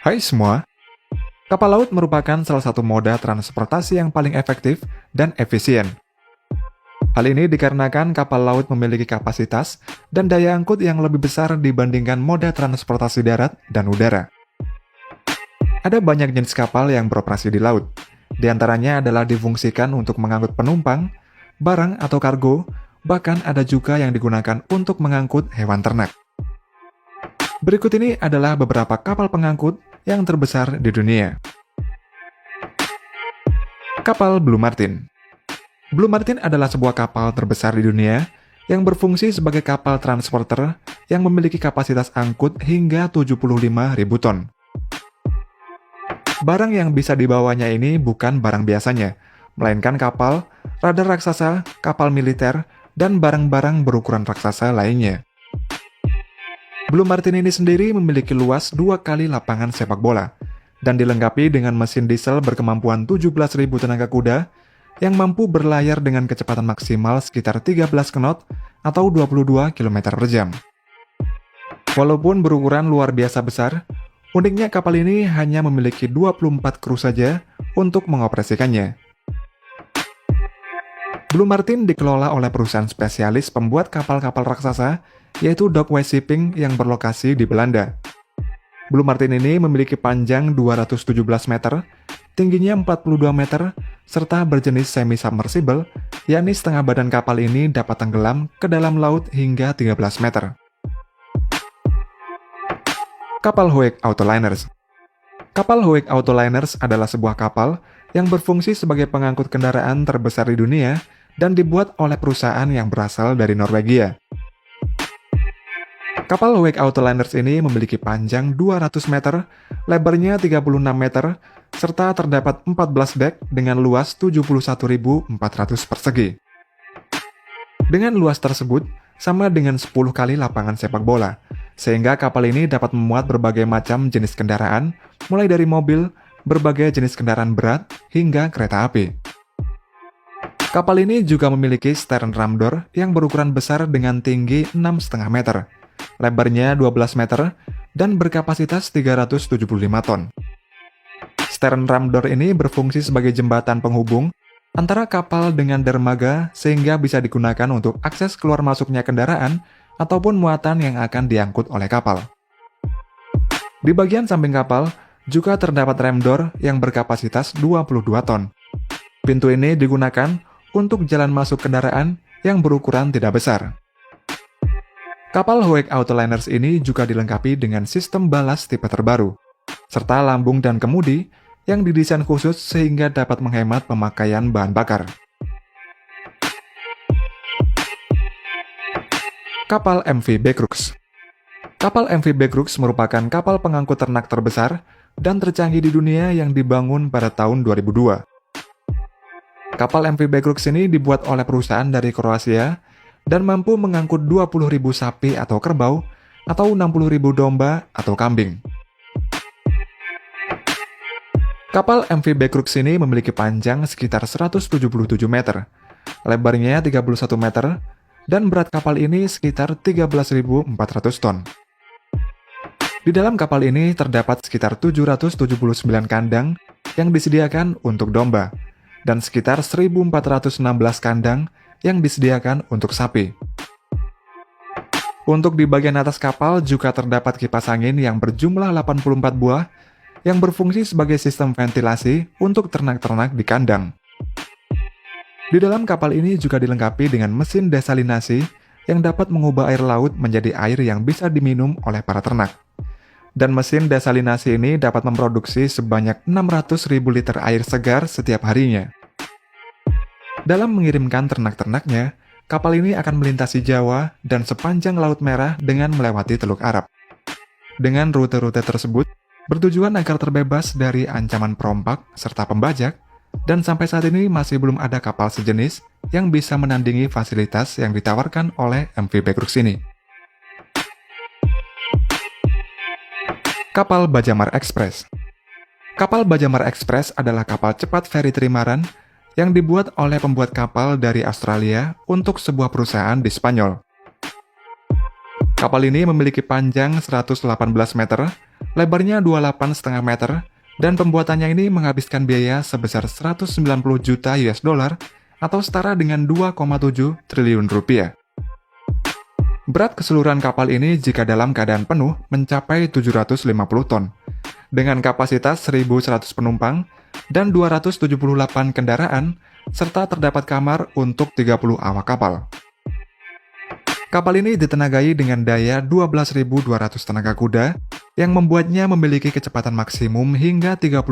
Hai semua, kapal laut merupakan salah satu moda transportasi yang paling efektif dan efisien. Hal ini dikarenakan kapal laut memiliki kapasitas dan daya angkut yang lebih besar dibandingkan moda transportasi darat dan udara. Ada banyak jenis kapal yang beroperasi di laut. Di antaranya adalah difungsikan untuk mengangkut penumpang, barang atau kargo, bahkan ada juga yang digunakan untuk mengangkut hewan ternak. Berikut ini adalah beberapa kapal pengangkut yang terbesar di dunia. Kapal Blue Martin. Blue Martin adalah sebuah kapal terbesar di dunia yang berfungsi sebagai kapal transporter yang memiliki kapasitas angkut hingga 75.000 ton. Barang yang bisa dibawanya ini bukan barang biasanya, melainkan kapal, radar raksasa, kapal militer, dan barang-barang berukuran raksasa lainnya. Blue Martin ini sendiri memiliki luas 2 kali lapangan sepak bola dan dilengkapi dengan mesin diesel berkemampuan 17.000 tenaga kuda yang mampu berlayar dengan kecepatan maksimal sekitar 13 knot atau 22 km per jam. Walaupun berukuran luar biasa besar, uniknya kapal ini hanya memiliki 24 kru saja untuk mengoperasikannya. Blue Martin dikelola oleh perusahaan spesialis pembuat kapal-kapal raksasa, yaitu Dockway Shipping yang berlokasi di Belanda. Blue Martin ini memiliki panjang 217 meter, tingginya 42 meter, serta berjenis semi-submersible, yakni setengah badan kapal ini dapat tenggelam ke dalam laut hingga 13 meter. Kapal Hoek Autoliners. Kapal Hoek Autoliners adalah sebuah kapal yang berfungsi sebagai pengangkut kendaraan terbesar di dunia dan dibuat oleh perusahaan yang berasal dari Norwegia. Kapal Hoek Autoliners ini memiliki panjang 200 meter, lebarnya 36 meter, serta terdapat 14 dek dengan luas 71.400 persegi. Dengan luas tersebut, sama dengan 10 kali lapangan sepak bola, sehingga kapal ini dapat memuat berbagai macam jenis kendaraan, mulai dari mobil, berbagai jenis kendaraan berat, hingga kereta api. Kapal ini juga memiliki stern ram door yang berukuran besar dengan tinggi 6,5 meter, lebarnya 12 meter, dan berkapasitas 375 ton. Stern ram door ini berfungsi sebagai jembatan penghubung antara kapal dengan dermaga sehingga bisa digunakan untuk akses keluar masuknya kendaraan ataupun muatan yang akan diangkut oleh kapal. Di bagian samping kapal juga terdapat rem door yang berkapasitas 22 ton. Pintu ini digunakan untuk jalan masuk kendaraan yang berukuran tidak besar. Kapal Hoek Autoliners ini juga dilengkapi dengan sistem balas tipe terbaru, serta lambung dan kemudi yang didesain khusus sehingga dapat menghemat pemakaian bahan bakar. Kapal MV Becrux. Kapal MV Becrux merupakan kapal pengangkut ternak terbesar dan tercanggih di dunia yang dibangun pada tahun 2002. Kapal MV Becrux ini dibuat oleh perusahaan dari Kroasia dan mampu mengangkut 20.000 sapi atau kerbau atau 60.000 domba atau kambing. Kapal MV Becrux ini memiliki panjang sekitar 177 meter, lebarnya 31 meter, dan berat kapal ini sekitar 13.400 ton. Di dalam kapal ini terdapat sekitar 779 kandang yang disediakan untuk domba, dan sekitar 1.416 kandang yang disediakan untuk sapi. Untuk di bagian atas kapal juga terdapat kipas angin yang berjumlah 84 buah yang berfungsi sebagai sistem ventilasi untuk ternak-ternak di kandang. Di dalam kapal ini juga dilengkapi dengan mesin desalinasi yang dapat mengubah air laut menjadi air yang bisa diminum oleh para ternak. Dan mesin desalinasi ini dapat memproduksi sebanyak 600.000 liter air segar setiap harinya. Dalam mengirimkan ternak-ternaknya, kapal ini akan melintasi Jawa dan sepanjang Laut Merah dengan melewati Teluk Arab. Dengan rute-rute tersebut, bertujuan agar terbebas dari ancaman perompak serta pembajak, dan sampai saat ini masih belum ada kapal sejenis yang bisa menandingi fasilitas yang ditawarkan oleh MV Becrux ini. Kapal Bajamar Express. Kapal Bajamar Express adalah kapal cepat feri trimaran yang dibuat oleh pembuat kapal dari Australia untuk sebuah perusahaan di Spanyol. Kapal ini memiliki panjang 118 meter, lebarnya 28,5 meter, dan pembuatannya ini menghabiskan biaya sebesar 190 juta US dollar atau setara dengan 2,7 triliun rupiah. Berat keseluruhan kapal ini jika dalam keadaan penuh mencapai 750 ton, dengan kapasitas 1.100 penumpang dan 278 kendaraan, serta terdapat kamar untuk 30 awak kapal. Kapal ini ditenagai dengan daya 12.200 tenaga kuda yang membuatnya memiliki kecepatan maksimum hingga 38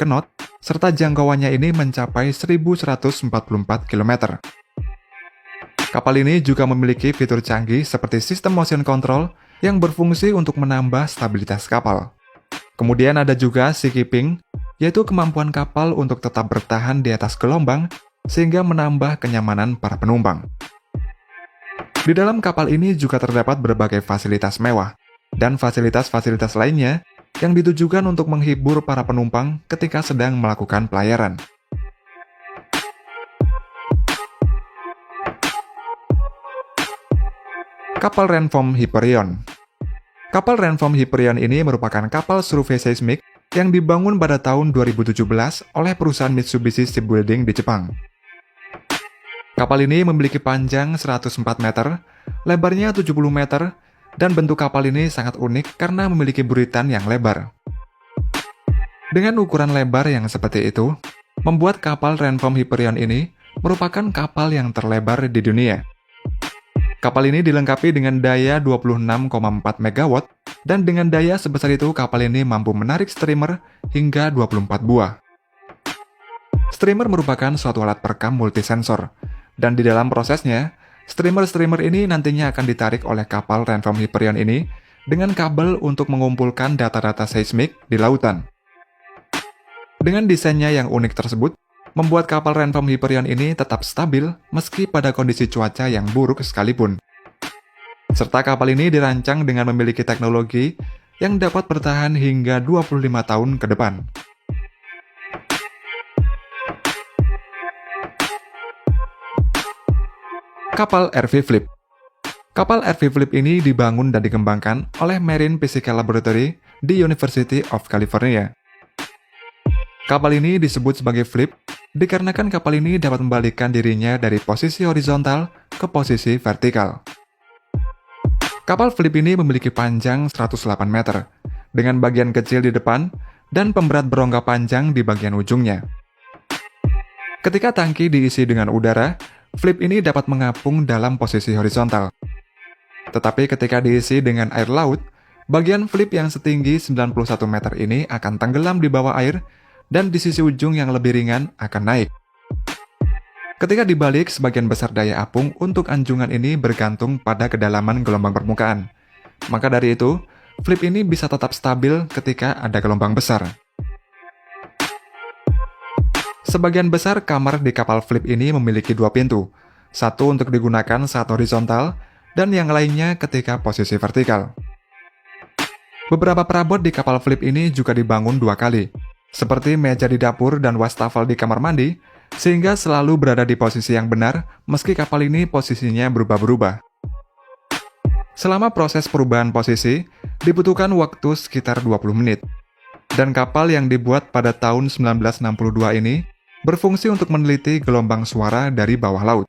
knot, serta jangkauannya ini mencapai 1.144 km. Kapal ini juga memiliki fitur canggih seperti sistem motion control yang berfungsi untuk menambah stabilitas kapal. Kemudian ada juga sea keeping, yaitu kemampuan kapal untuk tetap bertahan di atas gelombang sehingga menambah kenyamanan para penumpang. Di dalam kapal ini juga terdapat berbagai fasilitas mewah dan fasilitas-fasilitas lainnya yang ditujukan untuk menghibur para penumpang ketika sedang melakukan pelayaran. Kapal Renform Hyperion. Kapal Renform Hyperion ini merupakan kapal survei seismik yang dibangun pada tahun 2017 oleh perusahaan Mitsubishi Shipbuilding di Jepang. Kapal ini memiliki panjang 104 meter, lebarnya 70 meter, dan bentuk kapal ini sangat unik karena memiliki buritan yang lebar. Dengan ukuran lebar yang seperti itu, membuat kapal Renform Hyperion ini merupakan kapal yang terlebar di dunia. Kapal ini dilengkapi dengan daya 26,4 MW, dan dengan daya sebesar itu kapal ini mampu menarik streamer hingga 24 buah. Streamer merupakan suatu alat perekam multisensor, dan di dalam prosesnya, streamer-streamer ini nantinya akan ditarik oleh kapal Renform Hyperion ini dengan kabel untuk mengumpulkan data-data seismik di lautan. Dengan desainnya yang unik tersebut, membuat kapal Renform Hyperion ini tetap stabil meski pada kondisi cuaca yang buruk sekalipun. Serta kapal ini dirancang dengan memiliki teknologi yang dapat bertahan hingga 25 tahun ke depan. Kapal RV Flip. Kapal RV Flip ini dibangun dan dikembangkan oleh Marine Physical Laboratory di University of California. Kapal ini disebut sebagai flip dikarenakan kapal ini dapat membalikkan dirinya dari posisi horizontal ke posisi vertikal. Kapal flip ini memiliki panjang 108 meter, dengan bagian kecil di depan dan pemberat berongga panjang di bagian ujungnya. Ketika tangki diisi dengan udara, flip ini dapat mengapung dalam posisi horizontal. Tetapi ketika diisi dengan air laut, bagian flip yang setinggi 91 meter ini akan tenggelam di bawah air dan di sisi ujung yang lebih ringan akan naik. Ketika dibalik, sebagian besar daya apung untuk anjungan ini bergantung pada kedalaman gelombang permukaan. Maka dari itu, flip ini bisa tetap stabil ketika ada gelombang besar. Sebagian besar kamar di kapal flip ini memiliki dua pintu, satu untuk digunakan saat horizontal, dan yang lainnya ketika posisi vertikal. Beberapa perabot di kapal flip ini juga dibangun dua kali, seperti meja di dapur dan wastafel di kamar mandi, sehingga selalu berada di posisi yang benar meski kapal ini posisinya berubah-berubah. Selama proses perubahan posisi, dibutuhkan waktu sekitar 20 menit. Dan kapal yang dibuat pada tahun 1962 ini berfungsi untuk meneliti gelombang suara dari bawah laut.